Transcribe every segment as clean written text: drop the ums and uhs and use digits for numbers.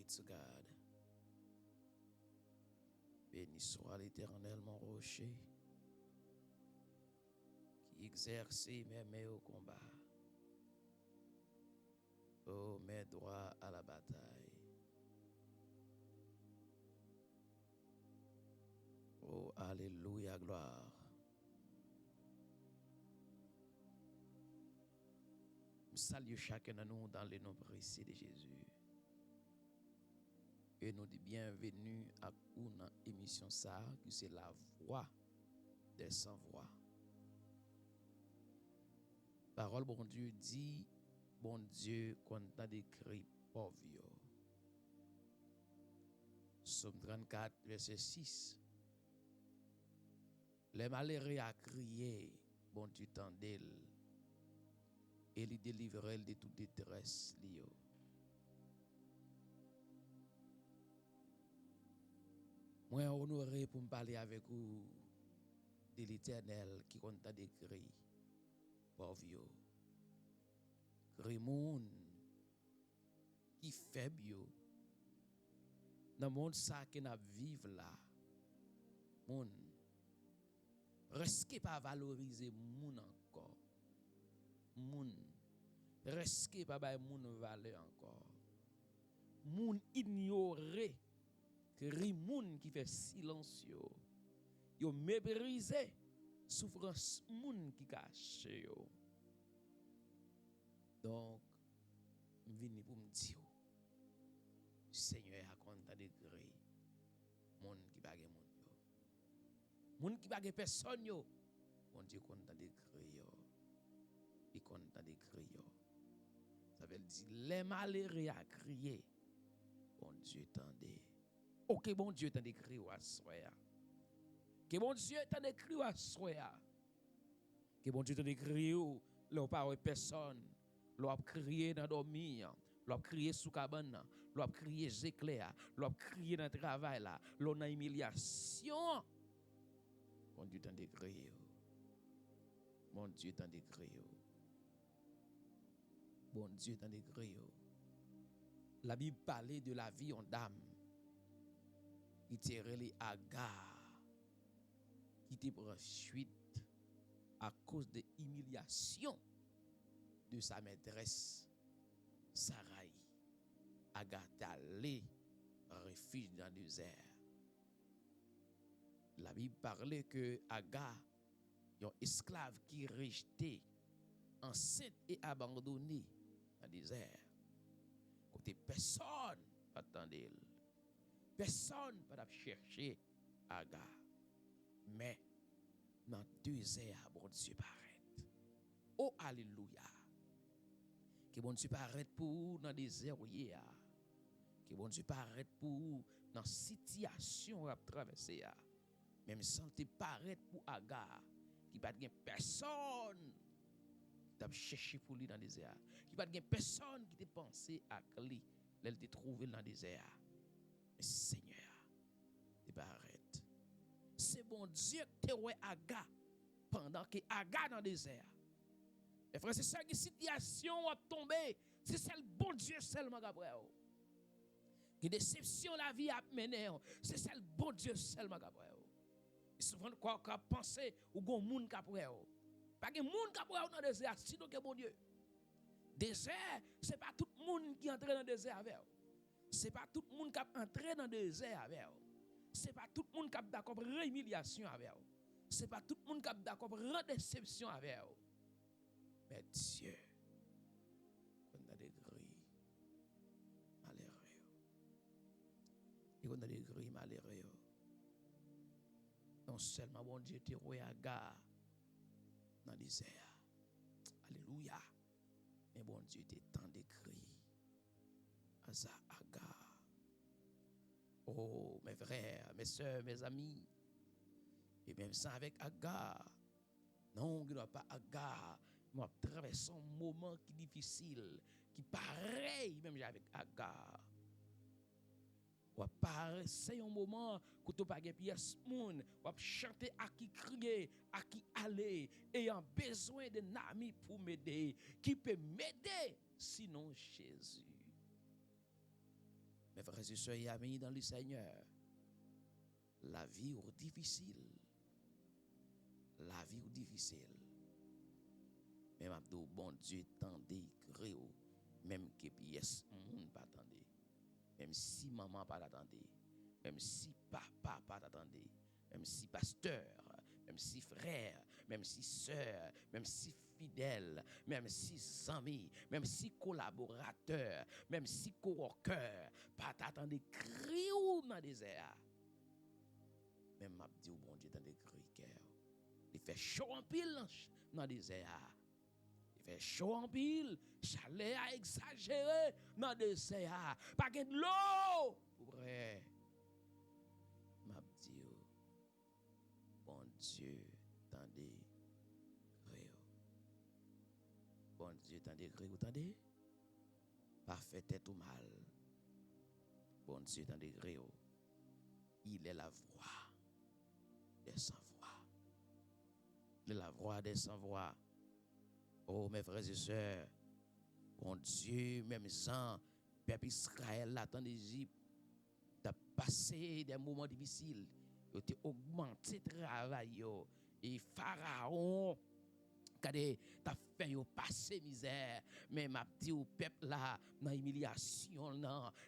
to God. Béni soit l'Éternel, mon rocher, qui exerçait mes mains au combat. Oh, mes droits à la bataille. Oh, alléluia, gloire. Je salue chacun de nous dans le nom précieux de Jésus. Et nous disons bienvenue à une émission ça, qui c'est la voix des sans voix. Parole bon Dieu dit, bon Dieu qu'on a décrit pauvre. Somme 34, verset 6. Les malheureux a crié, bon Dieu tendait, et lui délivrait de toute détresse liée. Moi honoré pour me parler avec vous de l'Éternel qui compte décrit pauvre. Cri moun qui faible dans le monde ça que n'a vivre là. Moun presque pas valoriser moun encore. Moun presque pas bay moun valeur encore. Moun ignorer cri moun qui fait silence yo mépriser souffrance moun qui cache yo. Donc vini pour me dire Seigneur a compte décret moun qui pa gen moun yo. Moun qui pa gen personne yo. Bon Dieu compte décret yo. Il compte décret yo. Ça veut dire les malheureux a crié. Bon Dieu tendait. OK, bon Dieu t'en décrit à soya. Que bon Dieu t'en décrit à soya. Que bon Dieu t'en décrit là pas personne. L'on crier dans dormir, l'on crier sous cabane, l'on crier éclair, l'on crier dans travail là, l'on a humiliation. Bon Dieu t'en décrit. Bon Dieu t'en décrit. Bon Dieu t'en décrit. La Bible parlait de la vie en dame. Qui tirait les Agar, qui te prend suite à cause de l'humiliation de sa maîtresse Sarai. Agar allé refuge dans le désert. La Bible parlait que Agar, un esclave qui rejeté, enceinte et abandonné dans le désert. Côté personne n'attendait. Personne ne va chercher Agar. Mais dans 2 heures, bon Dieu paraît. Oh, alléluia. Que bon Dieu paraît pour vous dans des heures. Que bon Dieu paraît pour vous dans la situation à traverser. Même sans te paraître pour Agar, qui pas de personne qui t'a cherché pour lui dans des heures. Qui pas de personne qui t'a pensé à lui, elle t'a trouvé dans des heures. Mais Seigneur, tu pas arrête. C'est bon Dieu qui t'a ouais Agar pendant que Agar dans le désert. Et frère, c'est ça qui situation a tombé. C'est celle bon Dieu seulement Gabriel. Qui déception la vie a mené. C'est celle bon Dieu seulement Gabriel. Et souvent quoi qu'a pensé ou gon moun Gabriel. Pas que moun Gabriel dans le désert sinon que bon Dieu. Désert, c'est pas tout le monde qui entre dans le désert avec. C'est pas tout le monde qui entre dans le désert avec. C'est pas tout le monde qui est d'accord pour humiliation avec. C'est pas tout le monde qui est d'accord pour déception avec. Mais Dieu, quand a des grilles malheureux. Et quand a des grilles malheureux. Non seulement bon Dieu te regarde dans le désert. Alléluia. Mais bon Dieu te tant d'écrit. Asa Agar. Oh, mes frères, mes soeurs, mes amis. Et même ça avec Agar. Non, il ne doit pas Agar. Moi, traverse un moment qui est difficile, qui pareil, même avec Agar. Ou pareil, c'est un moment que tu n'as pas de pièce moun, ou chanter à qui crier, à qui aller, ayant besoin d'un ami pour m'aider, qui peut m'aider, sinon Jésus. Mes frères et sœurs et amis dans le Seigneur, la vie est difficile. La vie est difficile. Même Abdou, bon Dieu, tendez, créo, même que pièce, moun pas attendez. Même si maman pas attendez. Même si papa pas attendez. Même si pasteur, même si frère, même si sœur, même si fidèle, même si ami, même si collaborateur, même si coworker, pas t'attendre cri ou dans le désert. Même m'a dit bon Dieu dans des cris cœur. Il fait chaud en pile dans le désert. Il fait chaud en pile, chalet a exagéré dans le désert. Pas de l'eau pour vrai. M'a dit bon Dieu, tendez, créo. Bon Dieu, tendez, créo, tendez. Pas fait tête ou mal. Bon Dieu, tendez, créo. Il est la voix des sans voix. Il est la voix des sans voix. Oh, mes frères et sœurs, bon Dieu, même sans peuple Israël, là, dans l'Égypte, t'as passé des moments difficiles. Il a augmenté le travail. Et Pharaon, quand t'as fait passer misère, mais m'a dit au peuple là, dans l'humiliation,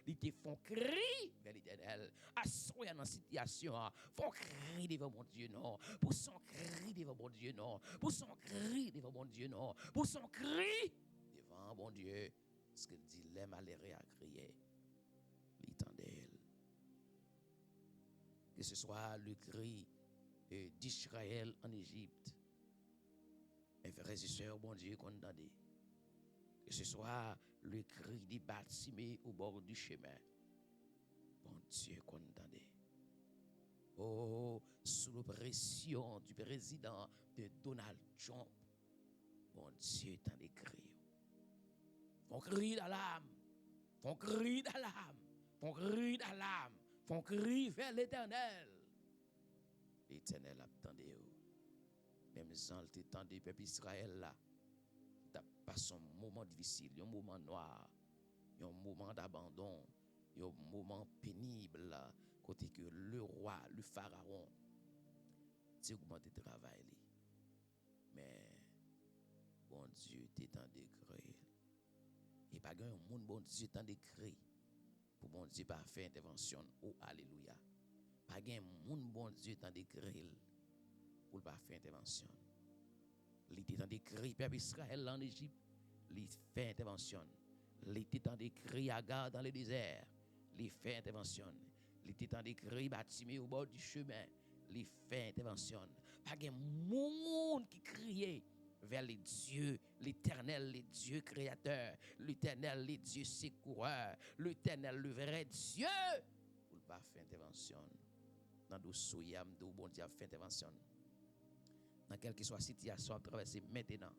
ils te font crier vers l'Éternel. Assoyez dans la situation, font crier devant mon Dieu, non. Pour son cri devant mon Dieu, non. Pour son cri devant mon Dieu, non. Pour son cri devant mon Dieu. Parce qu'il dit, les malheureux à crier, l'étendel. Que ce soit le cri d'Israël en Égypte. Mes frères et sœurs, bon Dieu, qu'on entende. Que ce soit le cri des Bartimée au bord du chemin. Bon Dieu, qu'on entende. Oh, sous la pression du président de Donald Trump. Bon Dieu, t'en des cris. Font cri d'alarme. Font cri d'alarme. Font cri d'alarme. Font cri vers l'Éternel. L'Éternel attendez. Même sans le temps des peuples Israël là, t'as passé un moment difficile, un moment noir, un moment d'abandon, un moment pénible là, côté que le roi, le pharaon, c'est augmenté le travail. Mais bon Dieu t'est en décret. Et pas un monde bon Dieu t'en décret pour bon Dieu pas faire intervention. Oh alléluia. Pas un monde bon Dieu t'en décret pour pas faire intervention. Il était dans des cris, peuple Israël en Égypte, il fait intervention. Il était dans des cris Agar dans le désert, il fait intervention. Il était dans des cris Bartimée au bord du chemin, il fait intervention. Pas de monde qui criait vers les dieux, l'Éternel, les dieux créateurs, l'Éternel, les dieux secoureurs, l'Éternel, le vrai Dieu, pour pas faire intervention. Dans le soyam, d'où bon Dieu fait intervention. Dans quelle que soit la situation à traverser maintenant.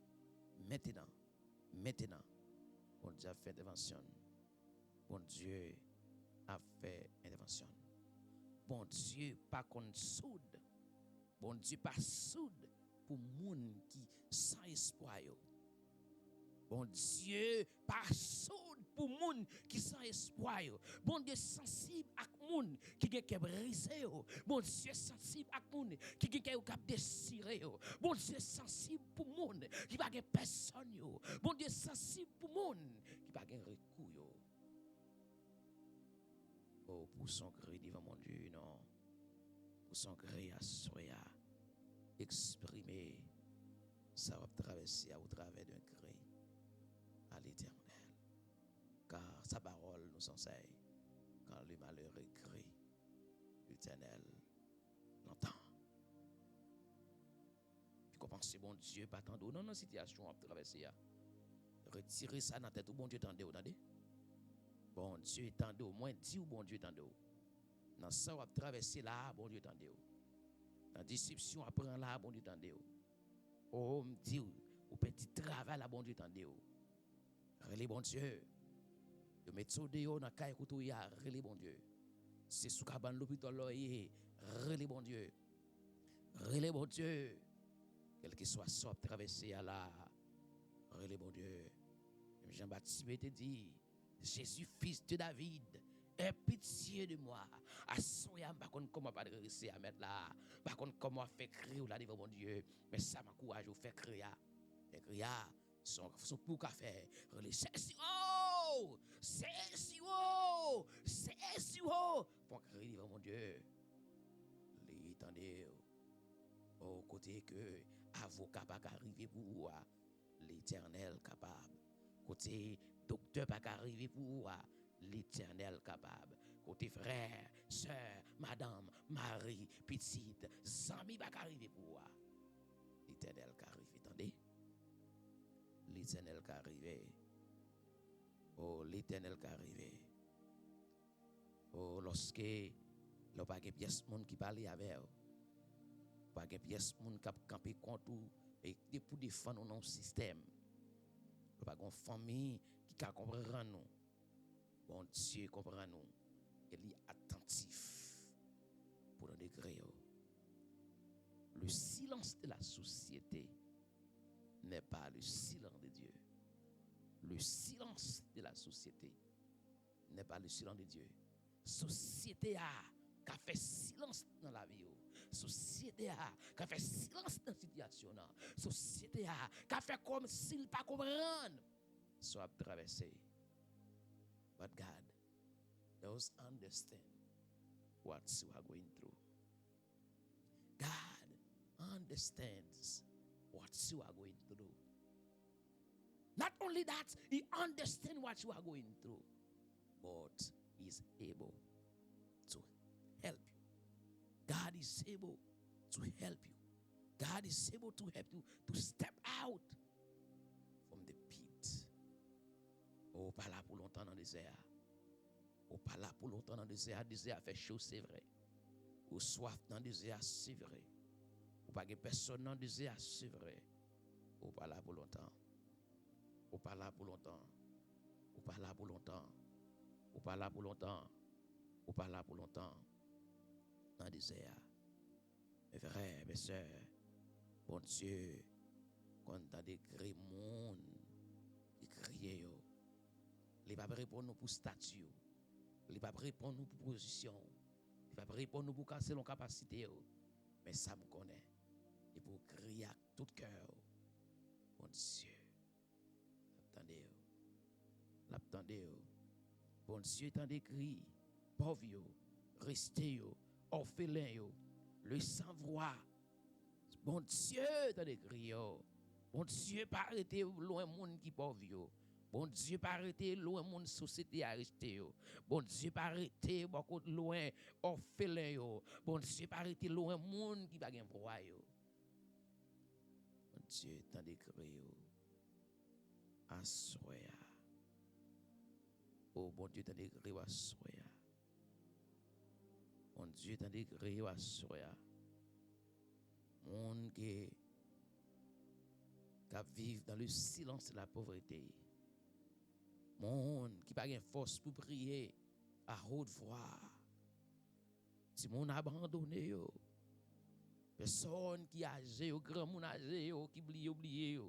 Bon Dieu a fait intervention. Bon Dieu a fait intervention. Bon Dieu pas qu'on soude. Bon Dieu pas soude pour moun qui sans espoir. Bon Dieu pas soude pour moun qui sans espoir. Bon Dieu sensible à moun qui gen brisé. Bon Dieu sensible à moun qui gen cap désiré. Bon Dieu sensible pour moun qui pas gen personne. Bon Dieu sensible pour moun qui pas gen recours. Oh, pour son cri devant mon Dieu, non. Pour son cri à soya, exprimer, ça va traverser au travers d'un cri à l'Éternel. Car sa parole nous enseigne, quand le malheureux crie, l'Éternel l'entend. Puis qu'on pense, bon Dieu, pas tant d'eau. Non, situation à traverser. Retirez ça dans la tête, bon Dieu, tendez, attendez. Bon Dieu, tendez, au moins dit, bon Dieu, tendez. Dans ça, on va traverser là, bon Dieu, tendez. Dans la déception, apprend là, bon Dieu, tendez. Oh, me dit, au petit travail là, bon Dieu, tendez. Relais, bon Dieu. De mettre ça dehors dans la caille, relais, bon Dieu. C'est sous cabane l'hôpital, relais, bon Dieu. Relais, bon Dieu. Quel que soit ça, traverser là, relais, bon Dieu. Jean-Baptiste te dit, Jésus, fils de David, aie pitié de moi. Assoya, par contre, comment pas réussir à mettre là. Par contre, comment faire crier là devant mon Dieu. Mais ça m'encourage à faire crier. Les crier sont pour qu'à faire. C'est si haut. C'est si haut. C'est si haut. Pour crier devant mon Dieu. Les attendez. Au côté que avocat pas arriver pour l'Éternel capable. Côté docteur pas arriver pour l'Éternel capable. Côté frère, sœur, madame, mari, petite, zami pas arriver pour l'Éternel qui arrive. Attendez. L'Éternel qui arrive. Oh, l'Éternel qui arrive. Oh, lorsque l'on pas de pièce monde qui parle avec pas de pièce monde qui camper contre et pour défendre nos système. Pas de famille qui comprend nous. Bon Dieu comprend nous. Il est attentif pour le degré. Le silence de la société n'est pas le silence de Dieu. Le silence de la société n'est pas le silence de Dieu. Société qui a fait silence dans la vie. Société qui a fait silence dans la situation. Société qui a fait comme s'il ne pas comprendre. Soit traversé. But God does understand what you are going through. God understands what you are going through. Not only that, He understands what you are going through, but He is able to help you. God is able to help you. God is able to help you to step out from the pit. Oh, pas là pour longtemps dans le désert. Oh, pas là pour longtemps dans le désert. Le désert fait chaud, c'est vrai. Ou soif dans le désert, c'est vrai. Ou pas de personne dans le désert, c'est vrai. Ou pas là pour longtemps. Ou pas là pour longtemps. Ou pas là pour longtemps. Ou pas là pour longtemps. Ou pas là pour longtemps. Dans le désert. Mes frères, mes soeurs, bon Dieu, quand on a des cris monde, qui crient, il ne va pas répondre pour statut, il ne va pas répondre pour position, il ne va pas répondre pour casser nos capacités, mais ça me connaît. Et pour crier à tout cœur, bon Dieu, l'attendez, bon Dieu, tant des cris, pauvres, restez, orphelins, le sans-voix. Bon Dieu, dans les cris. Bon Dieu, pas arrêter loin monde qui pauvre. Bon Dieu, pas arrêter loin monde société arrêté. Bon Dieu, pas arrêter beaucoup loin orphelin. Bon Dieu, pas arrêter loin monde qui pas gain voix. Bon Dieu, dans les cris. Assoya. Oh bon Dieu, dans les cris assoya. Bon Dieu, dans les cris assoya. Monde qui vivent dans le silence de la pauvreté. Monde qui n'a pas de force pour prier à haute voix. Si mon abandonné, personne qui âgé, grand monde âgé, qui oublié,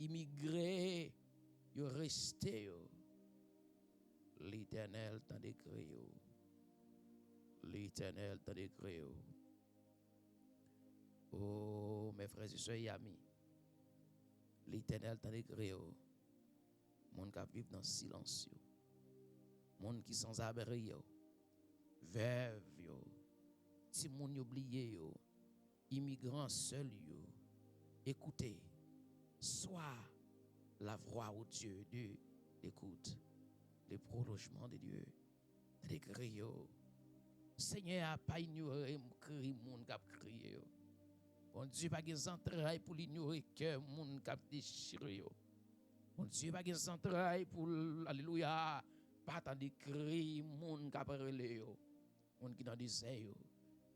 immigré, yo resté. L'Éternel t'en décrit. L'Éternel t'en décrit. Oh, mes frères et sœurs et amis, l'Éternel t'en décrit. Monde qui vivent dans le silence. Monde qui sans abri. Veuve. Si moun oublié. Immigrants seuls. Écoutez. Soit la voix au Dieu de l'écoute. Le prolongement de Dieu. Décrit. Seigneur a pas ignoré cri moun qui a crié. Bon Dieu pas des entrailles pour l'ignorer que moun qui a déchiré. Bon Dieu pas des entrailles pour alléluia pas tant de cri moun qui a parlé. Moun qui dans désert,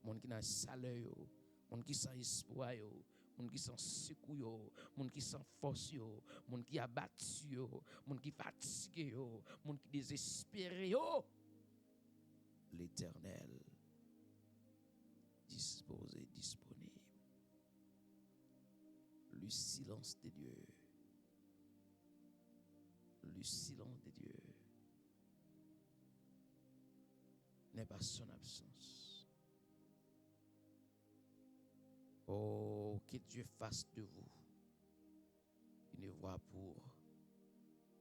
moun qui dans salaire, moun qui sans espoir, moun qui sans secours, moun qui sans force, moun qui abattu, moun qui fatigué, moun qui désespéré. L'Éternel disposé, disponible. Le silence de Dieu. Le silence de Dieu. n'est pas son absence. Oh, que Dieu fasse de vous une voix pour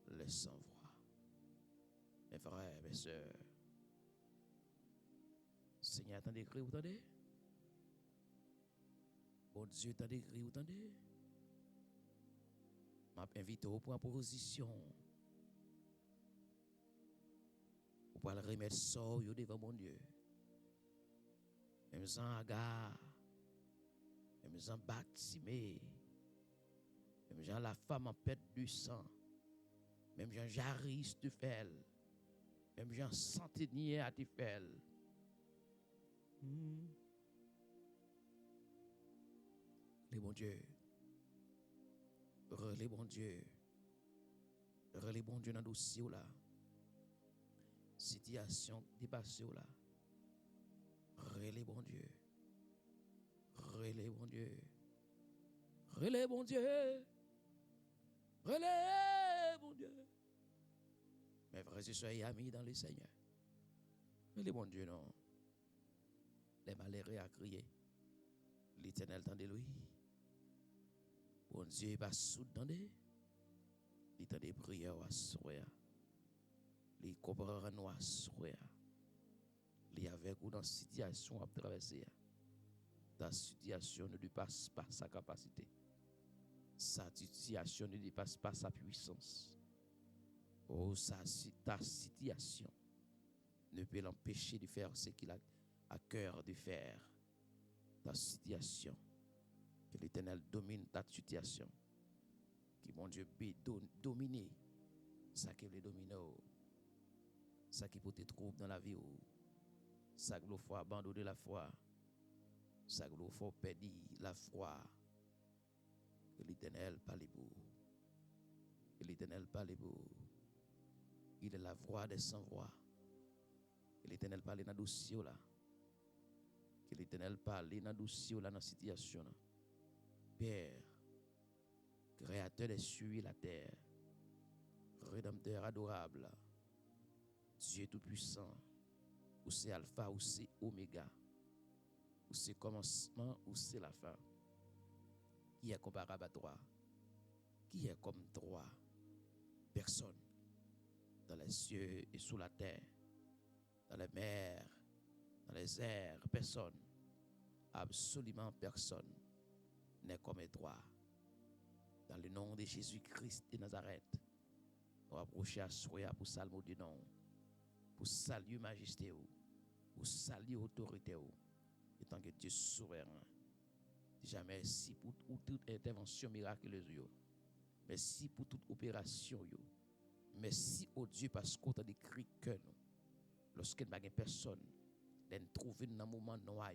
les sans-voix. Mes frères, mes sœurs, Seigneur, t'en écrit, vous entendez? Bon Dieu, t'en écrit, vous entendez? M'a invité au point position pour le remettre ça devant mon Dieu. Même Jean Agar, même Jean Baptimé, même Jean la femme en perte du sang, même Jean Jaris Tufel, même Jean Centenier à Tufel. Les bons dieux, les bons dieux, les bons dieux dans le dossier là, situation dépassée là, les bons dieux, les bons dieux, les bons dieux, les bons dieux. Mes frères et sœurs et amis dans le Seigneur, les bons dieux non, les malheureux à crier, l'Éternel tendez lui. Bon Dieu n'est pas sous-tendé. Il tend des prières à soir. Il comprend nous à soir. Il est avec vous dans la situation à traverser. Ta situation ne dépasse pas sa capacité. Sa situation ne dépasse pas sa puissance. Oh, ta situation ne peut l'empêcher de faire ce qu'il a à cœur de faire. Ta situation. Que l'Éternel domine ta situation. Que mon Dieu peut dominer ça qui veut dominer. Ça qui peut te trouver dans la vie. Ça qui faut abandonner la foi. Ça qui faut perdre la foi. Que l'Éternel parle pour. Que l'Éternel parle pour. Il est la voix des sans-voix. Que l'Éternel parle dans le dossier là. Que l'Éternel parle dans le dossier là, dans la situation là. Père, créateur des cieux et la terre, rédempteur adorable, Dieu tout-puissant, ou c'est alpha, ou c'est oméga, ou c'est commencement, ou c'est la fin. Qui est comparable à toi? Qui est comme toi? Personne. Dans les cieux et sous la terre, dans les mers, dans les airs, personne. Absolument personne n'est comme toi. Dans le nom de Jésus-Christ de Nazareth, nous approchons à soi pour saluer du nom, pour saluer majesté, pour saluer autorité, et tant que Dieu souverain. Déjà merci pour toute intervention miraculeuse. Merci pour toute opération. Merci au Dieu parce qu'on t'a décrit que nous, lorsqu'il n'y a personne, nous trouver dans un moment noir,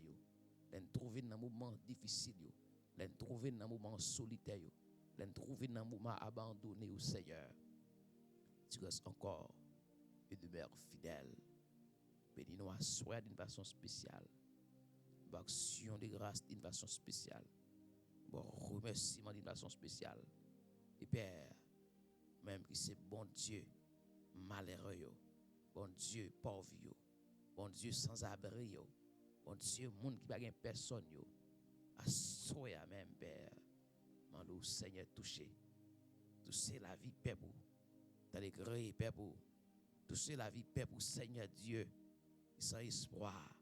nous trouver dans un moment difficile, nous trouver dans un moment solitaire, nous trouver dans un moment abandonné au Seigneur. Tu restes encore et demeures fidèle. Bénis-nous à soi d'une façon spéciale. Action de grâce d'une façon spéciale. Bon remerciement d'une façon spéciale. Et Père, même que c'est bon Dieu malheureux, bon Dieu pauvre, bon Dieu sans abri, bon Dieu monde qui n'a personne, à soi même Père, mandou Seigneur toucher la vie Père pour dans les grès Père pour toucher la vie Père pour Seigneur Dieu sans espoir,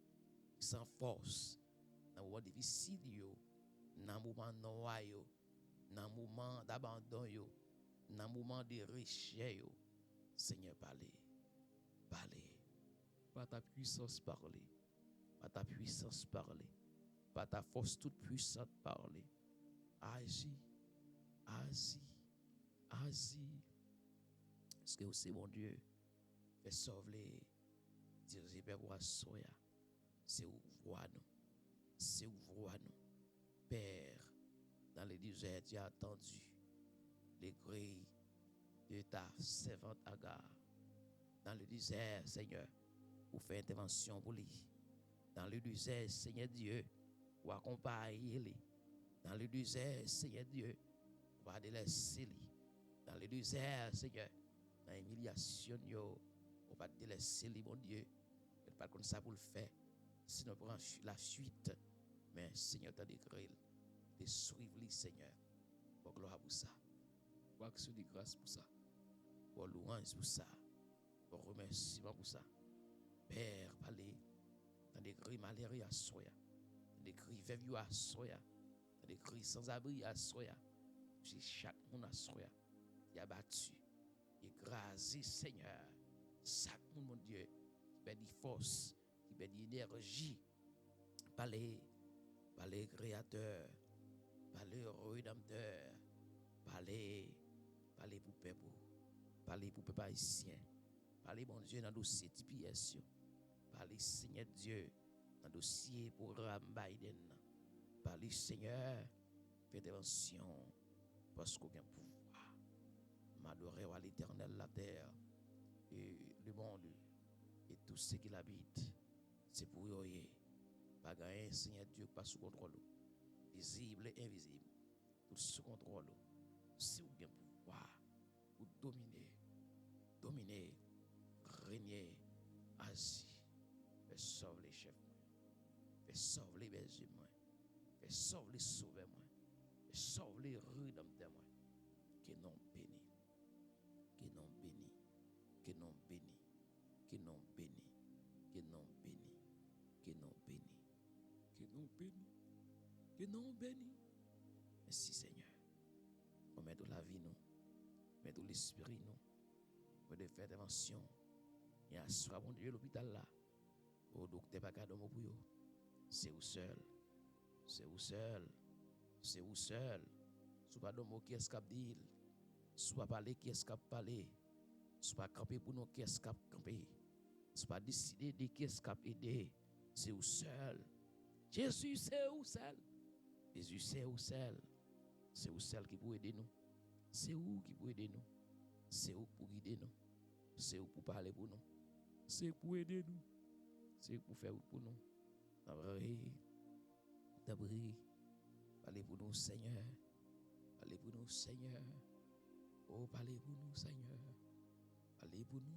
sans force, dans un moment difficile, dans un moment noir, dans un moment d'abandon, dans un moment de richesse. Seigneur, parlez. Par ta puissance, parlez. Par ta puissance, parlez. Par ta force toute puissante, parlez. Agis. Est-ce que c'est mon Dieu? Fais sauver. Dirigez vers moi, soya. C'est ouvre-nous. Père, dans les déserts, tu as attendu les grilles de ta servante Agar. Dans le désert, Seigneur, pour faire intervention pour lui. Dans le désert, Seigneur Dieu, pour accompagner lui. Dans le désert, Seigneur Dieu, pour pas délaisser lui. Dans le désert, Seigneur, dans l'humiliation, pour pas délaisser lui, mon Dieu. pas comme ça pour le faire. Sinon, prend la suite. Mais Seigneur, t'as déclaré de suivre les Seigneur. Pour gloire pour ça. Pour action de grâce pour ça. Pour louange pour ça. Pour remerciement pour ça. Père, parlez. Dans des cris malheureux à soya. Dans des cris veuves à soya. Dans des cris sans abri à soya. C'est chaque monde à soya. Il a battu. Écrasé, Seigneur. Chaque monde, mon Dieu, qui perd des forces, qui perd des énergies. Parlez Créateur. Parlez Rédempteur. Parlez pour peuple. Parlez pour peuple haïtien. Parlez, mon Dieu, dans le dossier TPS. Parlez, Seigneur Dieu, dans le dossier programme Biden. Parlez, Seigneur, fédération, parce qu'on a pouvoir. M'adorer à l'Éternel, la terre, et le monde, et tout ce qui l'habite. C'est pour eux. Pas gagner, Seigneur Dieu, pas sous contrôle. Visible et invisible. Tout sous contrôle. C'est où bien pouvoir. Pour dominer, régner, agir. Fais sauver les chefs. Fais sauver les bergers. Fais sauver les sauveurs. Fais sauver les rédempteurs. Que non béni. Que non béni. Que non béni. Que non béni. Que non béni. Que non béni. Que non béni. Que non béni. Merci Seigneur. On met de la vie nous. Met de l'esprit nous. On de faire intervention. Et à soi mon Dieu l'hôpital là. Au docteur pas cadeau pour yo. C'est où seul. C'est où seul. C'est où seul. Sous pas de mot qui escape d'il. Soit parler qui escape parler. Soit camper pour nous qui escape camper. Soit décider de qui escape aider. C'est où seul. Jésus c'est où seul. Jésus c'est où seul. C'est où seul qui peut aider nous. C'est où qui peut aider nous. C'est où pour guider nous. C'est où pour parler pour nous. C'est pour aider nous. C'est pour faire pour nous. D'abri. Parlez pour nous, Seigneur. Parlez pour nous, Seigneur. Oh, parlez pour nous, Seigneur. Parlez pour nous.